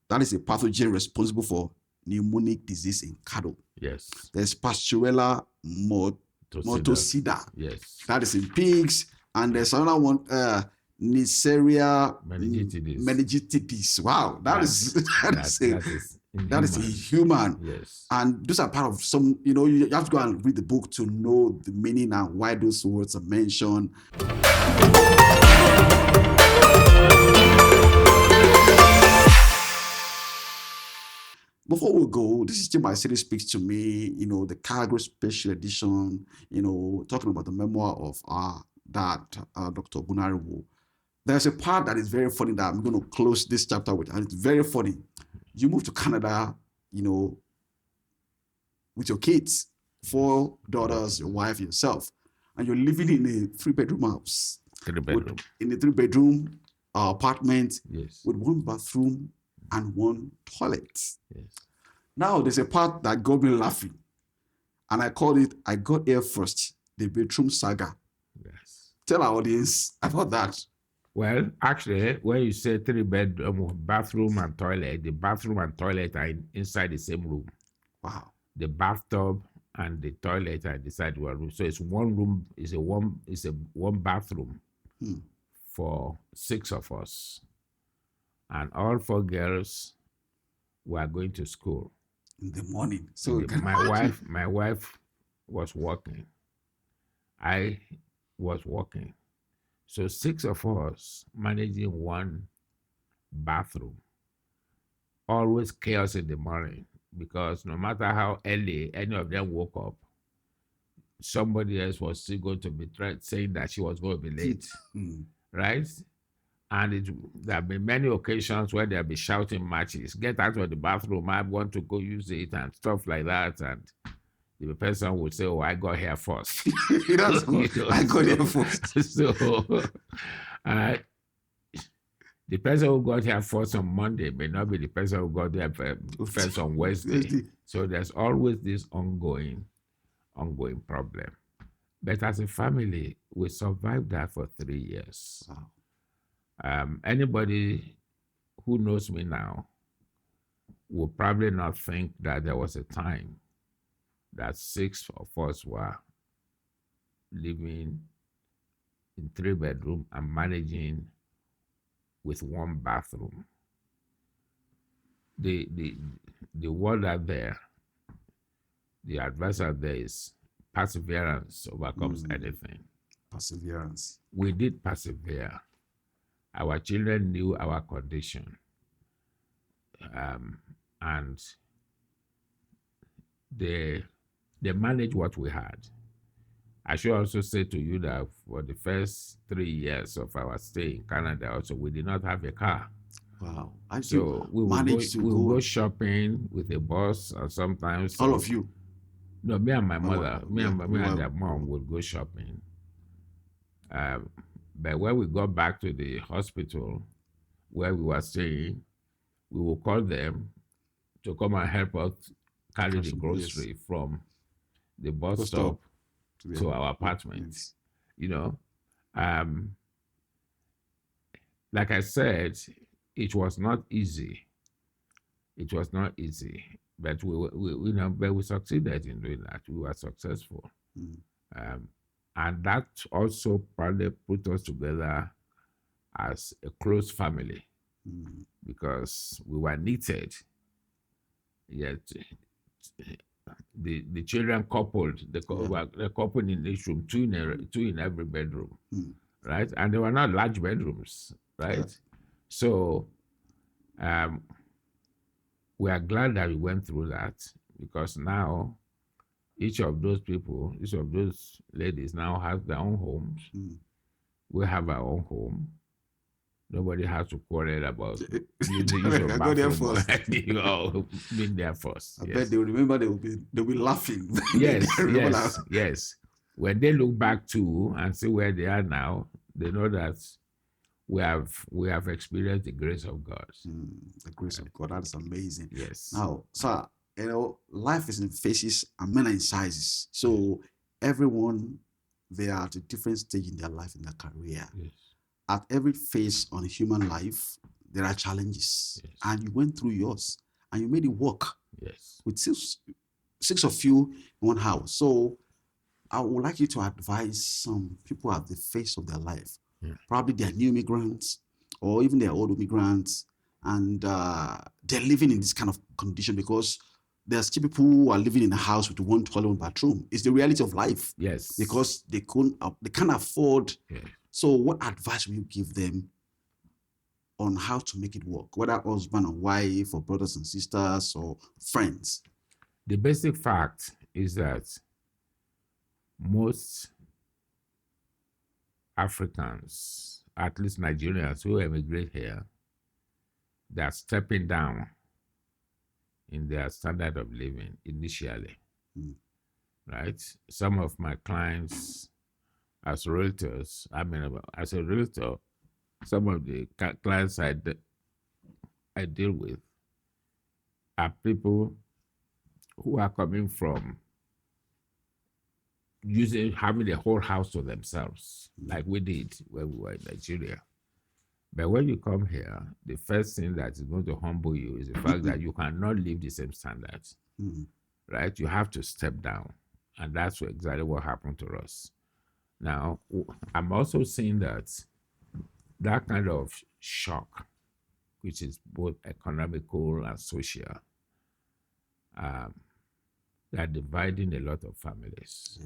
That is a pathogen responsible for pneumonic disease in cattle. Yes. There's Pasturella mortocida. Yes. That is in pigs. And there's another one, Neisseria meningitidis. Wow, that is inhuman. Yes. And those are part of some, you have to go and read the book to know the meaning and why those words are mentioned. Before we go, this is still my series speaks to me, the Calgary Special Edition, talking about the memoir of our dad, Dr. Ogunnariwo. There's a part that is very funny that I'm going to close this chapter with, and it's very funny. You moved to Canada, with your kids, 4 daughters, your wife, yourself, and you're living in a 3-bedroom house. 3-bedroom. In a 3-bedroom apartment, yes, with 1 bathroom and 1 toilet. Yes. Now, there's a part that got me laughing, and I called it, I Got Here First, the bedroom saga. Yes. Tell our audience about that. Well, actually, when you say 3-bedroom, bathroom and toilet, the bathroom and toilet are inside the same room. Wow. The bathtub and the toilet are inside one room. So it's one room, it's a one bathroom for 6 of us. And all 4 girls were going to school in the morning. So my wife was working. I was working. So 6 of us managing 1 bathroom. Always chaos in the morning, because no matter how early any of them woke up, somebody else was still going to be saying that she was going to be late, right? And there have been many occasions where they'll be shouting matches, get out of the bathroom, I want to go use it, and stuff like that. And the person would say, oh, I got here first. I got here first. So the person who got here first on Monday may not be the person who got there first on Wednesday. So there's always this ongoing problem. But as a family, we survived that for 3 years. Wow. Anybody who knows me now will probably not think that there was a time that 6 of us were living in 3-bedroom and managing with 1 bathroom. The word out there, the advice out there is perseverance overcomes anything. Perseverance. We did persevere. Our children knew our condition, and they managed what we had. I should also say to you that for the first 3 years of our stay in Canada, also we did not have a car. Wow! So we would go shopping with a bus, and sometimes all of you. No, me and my mother, me and their mom would go shopping. But when we got back to the hospital where we were staying, we would call them to come and help us carry the grocery from the bus stop to our apartment. Like I said, it was not easy. It was not easy, but we succeeded in doing that. We were successful. And that also probably put us together as a close family because we were knitted. Yet the children coupled, the coupled in each room, two in every bedroom, right? And they were not large bedrooms, right? So we are glad that we went through that because now each of those ladies now have their own homes. We have our own home. Nobody has to quarrel about the use of I go there bathroom. first. You all been there first. I bet they'll remember. They'll be laughing. Yes, Remember yes, that? yes. When they look back to and see where they are now, they know that we have experienced the grace of God. The grace of God. That's amazing. Yes. Now, sir, life is in phases and men are in sizes. So everyone, they are at a different stage in their life, in their career. Yes. At every phase on human life, there are challenges. Yes. And you went through yours and you made it work. Yes. With six of you in one house. So I would like you to advise some people at the phase of their life. Probably they are new immigrants or even they are old immigrants, and they're living in this kind of condition because there are still people who are living in a house with one toilet, one bathroom. It's the reality of life. Yes. Because they can't afford. Yes. So what advice will you give them on how to make it work, whether husband or wife or brothers and sisters or friends? The basic fact is that most Africans, at least Nigerians who emigrate here, they are stepping down in their standard of living initially. Right? Some of my clients as realtors, as a realtor, some of the clients I deal with are people who are coming from having the whole house to themselves, like we did when we were in Nigeria. But when you come here, the first thing that is going to humble you is the fact that you cannot live the same standards, right? You have to step down. And that's exactly what happened to us. Now, I'm also seeing that kind of shock, which is both economical and social, they're dividing a lot of families.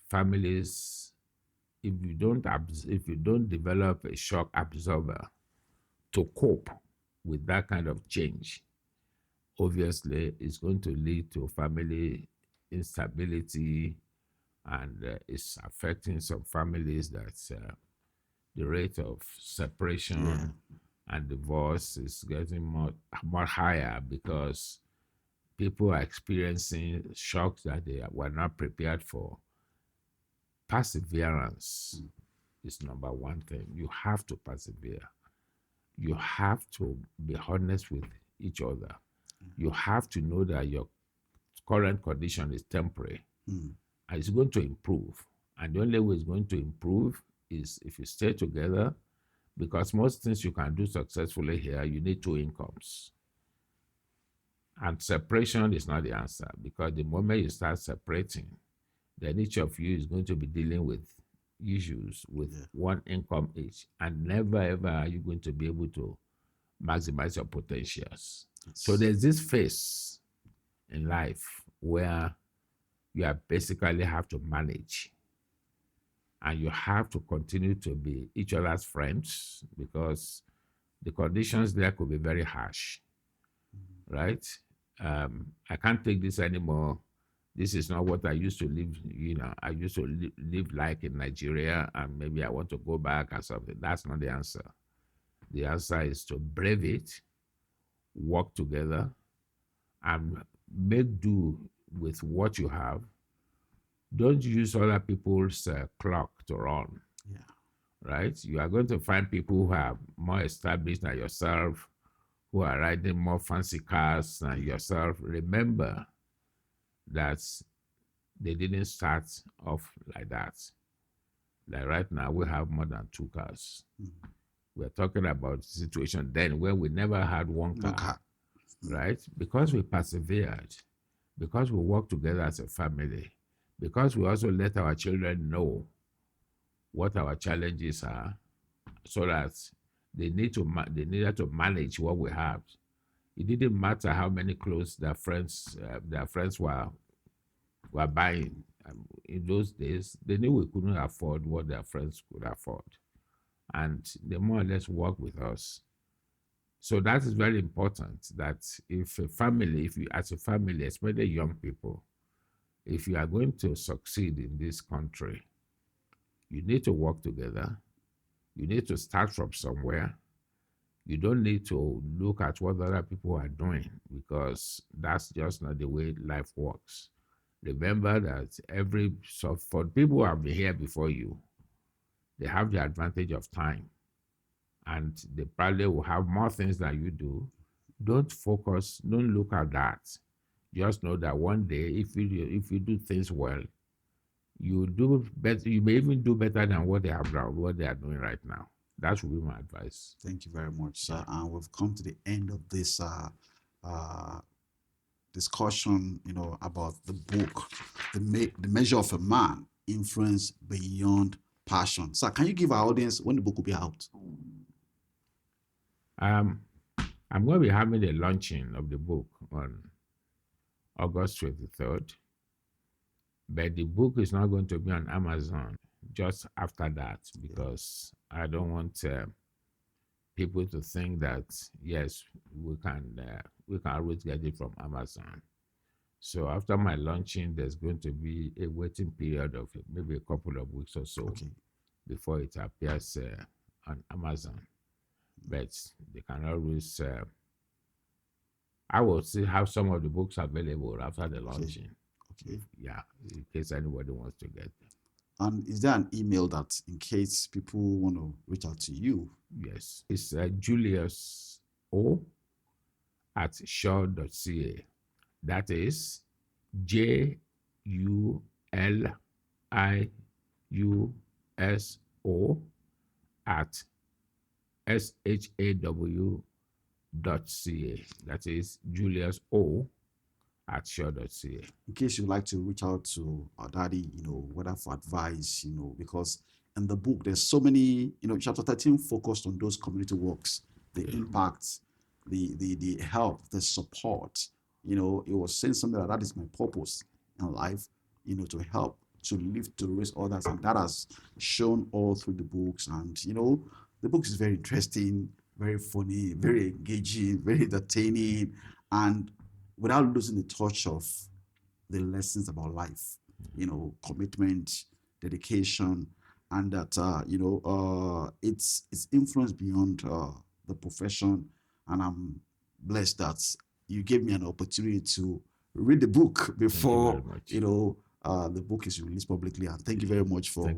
Families, if you don't develop a shock absorber to cope with that kind of change, obviously it's going to lead to family instability, and it's affecting some families that the rate of separation and divorce is getting more higher because people are experiencing shocks that they were not prepared for. Perseverance is number one thing. You have to persevere. You have to be honest with each other. You have to know that your current condition is temporary and it's going to improve. And the only way it's going to improve is if you stay together, because most things you can do successfully here, you need two incomes. And separation is not the answer, because the moment you start separating, then each of you is going to be dealing with issues with one income each, and never ever are you going to be able to maximize your potentials. So there's this phase in life where you basically have to manage, and you have to continue to be each other's friends, because the conditions there could be very harsh, right? I can't take this anymore. This is not what I used to live, I used to live like in Nigeria, and maybe I want to go back or something. That's not the answer. The answer is to brave it, work together, and make do with what you have. Don't use other people's clock to run, right? You are going to find people who are more established than yourself, who are riding more fancy cars than yourself. Remember that they didn't start off like that. Like right now, we have more than 2 cars. We're talking about the situation then where we never had one car, right? Because we persevered, because we worked together as a family, because we also let our children know what our challenges are, so that they needed to manage what we have. It didn't matter how many clothes their friends were buying. In those days, they knew we couldn't afford what their friends could afford, and they more or less work with us. So that is very important. That if you as a family, especially young people, if you are going to succeed in this country, you need to work together. You need to start from somewhere. You don't need to look at what other people are doing, because that's just not the way life works. Remember that for people who have been here before you, they have the advantage of time, and they probably will have more things than you do. Don't look at that. Just know that one day, if you do things well, you do better. You may even do better than what what they are doing right now. That would be my advice. Thank you very much, sir. And we've come to the end of this uh, discussion, about the book, the measure of a man, influence beyond passion. Sir, can you give our audience when the book will be out? I'm going to be having a launching of the book on August 23rd, but the book is not going to be on Amazon just after that, because I don't want people to think that yes, we can always get it from Amazon. So after my launching, there's going to be a waiting period of maybe a couple of weeks or so before it appears on Amazon. But they can always. I will still have some of the books available after the launching. Okay. Yeah, in case anybody wants to get them. And is there an email that, in case people want to reach out to you? Yes, it's Julius O at shaw.ca. That is JULIUSO at shaw.ca. That is Julius O at shaw.ca. In case you'd like to reach out to our daddy, whether for advice, because in the book there's so many, chapter 13 focused on those community works, the impact, the help, the support. It was saying something that is my purpose in life, to help, to live, to raise others, and that has shown all through the books. And the book is very interesting, very funny, very engaging, very entertaining, and without losing the touch of the lessons about life, commitment, dedication, and that it's influence beyond the profession. And I'm blessed that you gave me an opportunity to read the book before the book is released publicly. And thank you very much for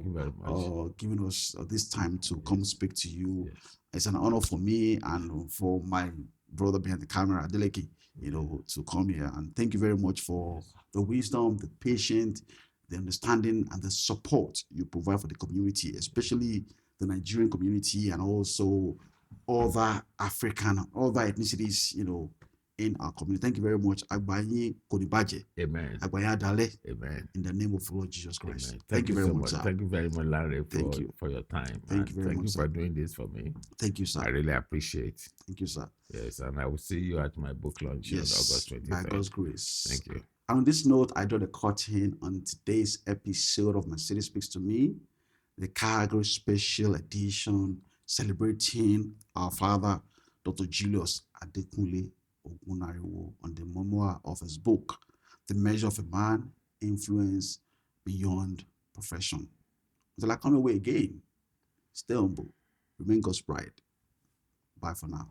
giving us this time to come speak to you. Yes. It's an honor for me and for my brother behind the camera, Adeleke, to come here. And thank you very much for the wisdom, the patience, the understanding, and the support you provide for the community, especially the Nigerian community and also other African, other ethnicities, in our community. Thank you very much. Agbayi Konibaje. Amen. Agbayi Adale. Amen. In the name of the Lord Jesus Christ. Amen. Thank you very much, sir. Thank you very much, Larry, for your time. Thank you very much. Thank you for doing this for me. Thank you, sir. I really appreciate it. Thank you, sir. Yes, and I will see you at my book launch on August 23rd. By God's grace. Thank you. And on this note, I draw the curtain on today's episode of My City Speaks to Me, the Calgary Special Edition, celebrating our father, Dr. Julius Adekunle Ogunnariwo, on the memoir of his book, The Measure of a Man, Influence Beyond Profession. Until I come away again, stay humble, remain God's bride. Bye for now.